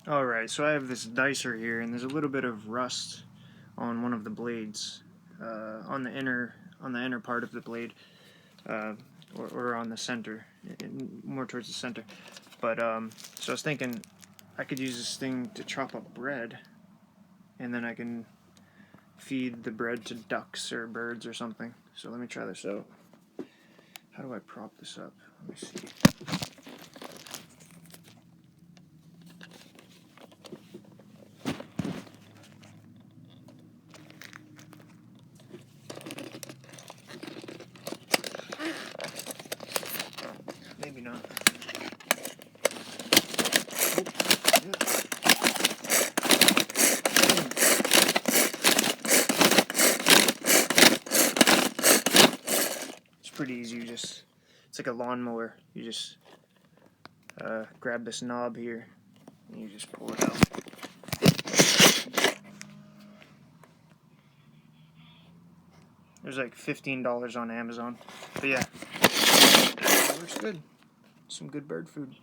Alright, so I have this dicer here, and there's a little bit of rust on one of the blades, on the inner part of the blade, or on the center, more towards the center. But so I was thinking I could use this thing to chop up bread, and then I can feed the bread to ducks or birds or something. So let me try this out. How do I prop this up? Let me see. Maybe not. It's pretty easy. It's like a lawnmower. You just grab this knob here and you just pull it out. There's like $15 on Amazon. But yeah, it works good. Some good bird food.